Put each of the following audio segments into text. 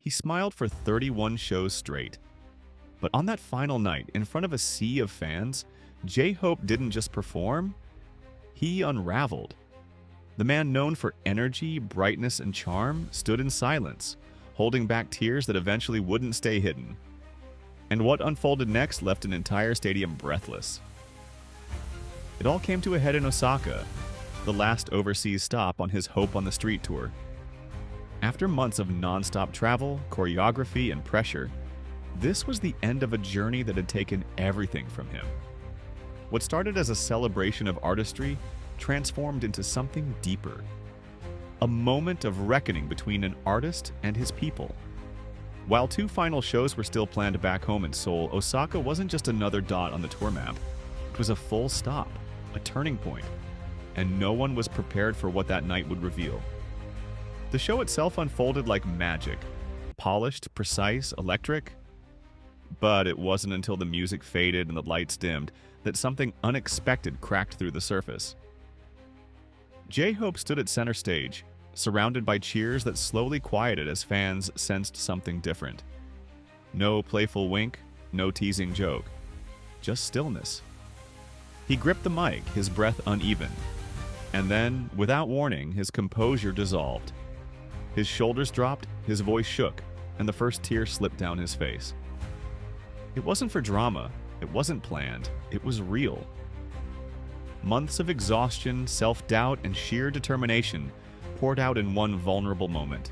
He smiled for 31 shows straight. But on that final night, in front of a sea of fans, J-Hope didn't just perform, he unraveled. The man known for energy, brightness, and charm stood in silence, holding back tears that eventually wouldn't stay hidden. And what unfolded next left an entire stadium breathless. It all came to a head in Osaka, the last overseas stop on his Hope on the Street tour. After months of non-stop travel, choreography, and pressure, this was the end of a journey that had taken everything from him. What started as a celebration of artistry transformed into something deeper. A moment of reckoning between an artist and his people. While two final shows were still planned back home in Seoul, Osaka wasn't just another dot on the tour map. It was a full stop, a turning point, and no one was prepared for what that night would reveal. The show itself unfolded like magic, polished, precise, electric. But it wasn't until the music faded and the lights dimmed that something unexpected cracked through the surface. J-Hope stood at center stage, surrounded by cheers that slowly quieted as fans sensed something different. No playful wink, no teasing joke, just stillness. He gripped the mic, his breath uneven, and then, without warning, his composure dissolved. His shoulders dropped, his voice shook, and the first tear slipped down his face. It wasn't for drama, it wasn't planned, it was real. Months of exhaustion, self-doubt, and sheer determination poured out in one vulnerable moment.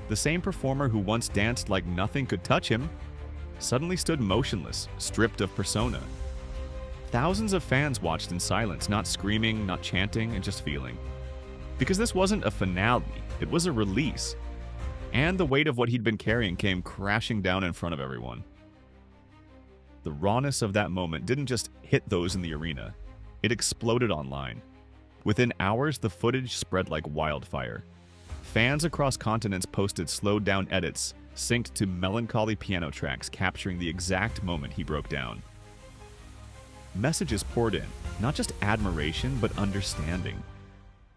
The same performer who once danced like nothing could touch him suddenly stood motionless, stripped of persona. Thousands of fans watched in silence, not screaming, not chanting, and just feeling. Because this wasn't a finale, it was a release. And the weight of what he'd been carrying came crashing down in front of everyone. The rawness of that moment didn't just hit those in the arena. It exploded online. Within hours, the footage spread like wildfire. Fans across continents posted slowed-down edits, synced to melancholy piano tracks capturing the exact moment he broke down. Messages poured in, not just admiration, but understanding.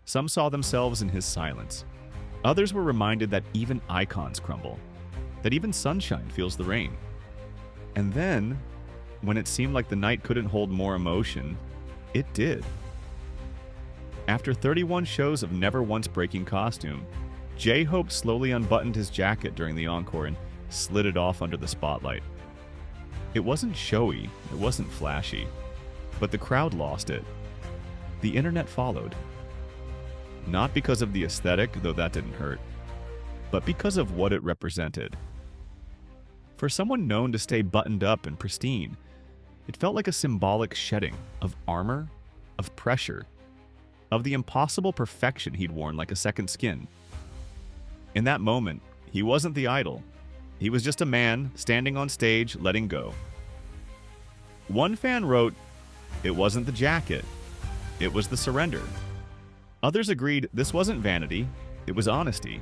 Some saw themselves in his silence. Others were reminded that even icons crumble, that even sunshine feels the rain. And then, when it seemed like the night couldn't hold more emotion, it did. After 31 shows of never once breaking costume, J-Hope slowly unbuttoned his jacket during the encore and slid it off under the spotlight. It wasn't showy, it wasn't flashy, but the crowd lost it. The internet followed. Not because of the aesthetic, though that didn't hurt, but because of what it represented. For someone known to stay buttoned up and pristine, it felt like a symbolic shedding of armor, of pressure, of the impossible perfection he'd worn like a second skin. In that moment, he wasn't the idol. He was just a man standing on stage, letting go. One fan wrote, "It wasn't the jacket, it was the surrender." Others agreed this wasn't vanity, it was honesty.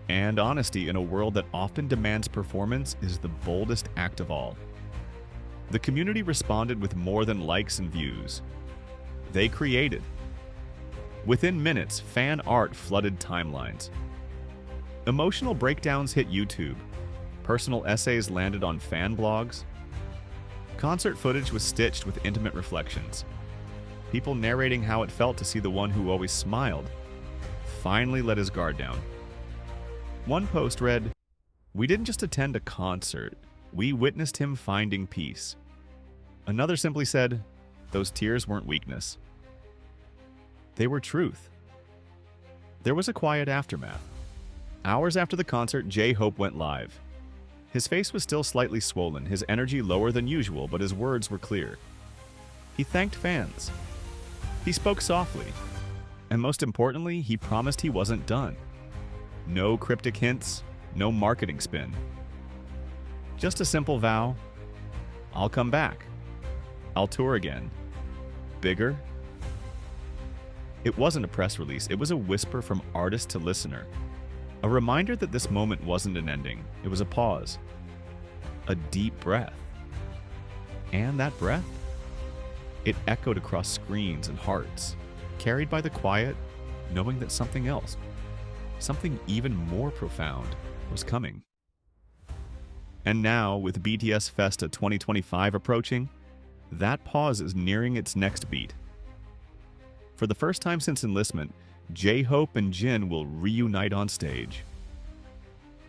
And honesty in a world that often demands performance is the boldest act of all. The community responded with more than likes and views. They created. Within minutes, fan art flooded timelines. Emotional breakdowns hit YouTube. Personal essays landed on fan blogs. Concert footage was stitched with intimate reflections. People narrating how it felt to see the one who always smiled finally let his guard down. One post read, "We didn't just attend a concert, we witnessed him finding peace." Another simply said, "Those tears weren't weakness. They were truth." There was a quiet aftermath. Hours after the concert, J-Hope went live. His face was still slightly swollen, his energy lower than usual, but his words were clear. He thanked fans. He spoke softly. And most importantly, he promised he wasn't done. No cryptic hints, no marketing spin. Just a simple vow, I'll come back. I'll tour again. Bigger. It wasn't a press release, it was a whisper from artist to listener. A reminder that this moment wasn't an ending, it was a pause. A deep breath. And that breath? It echoed across screens and hearts, carried by the quiet, knowing that something else, something even more profound, was coming. And now, with BTS Festa 2025 approaching, that pause is nearing its next beat. For the first time since enlistment, J-Hope and Jin will reunite on stage.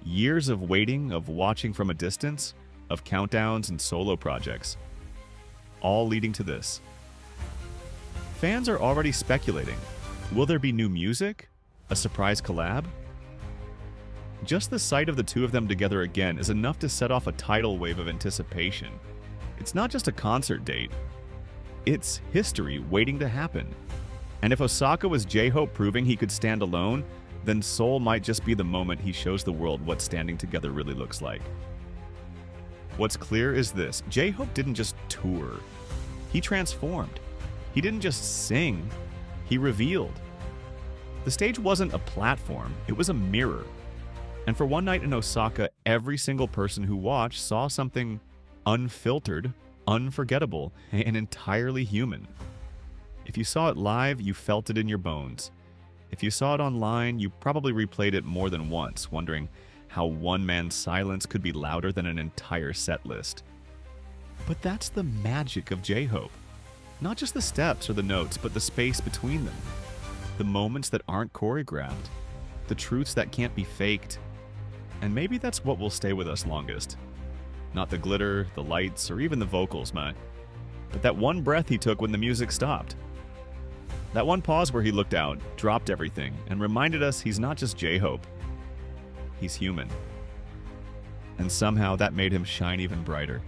Years of waiting, of watching from a distance, of countdowns and solo projects, all leading to this. Fans are already speculating. Will there be new music? A surprise collab? Just the sight of the two of them together again is enough to set off a tidal wave of anticipation. It's not just a concert date. It's history waiting to happen. And if Osaka was J-Hope proving he could stand alone, then Seoul might just be the moment he shows the world what standing together really looks like. What's clear is this: J-Hope didn't just tour. He transformed. He didn't just sing. He revealed. The stage wasn't a platform, it was a mirror. And for one night in Osaka, every single person who watched saw something unfiltered, unforgettable, and entirely human. If you saw it live, you felt it in your bones. If you saw it online, you probably replayed it more than once, wondering how one man's silence could be louder than an entire set list. But that's the magic of J-Hope. Not just the steps or the notes, but the space between them. The moments that aren't choreographed. The truths that can't be faked. And maybe that's what will stay with us longest. Not the glitter, the lights, or even the vocals, but that one breath he took when the music stopped. That one pause where he looked out, dropped everything, and reminded us he's not just J-Hope. He's human. And somehow that made him shine even brighter.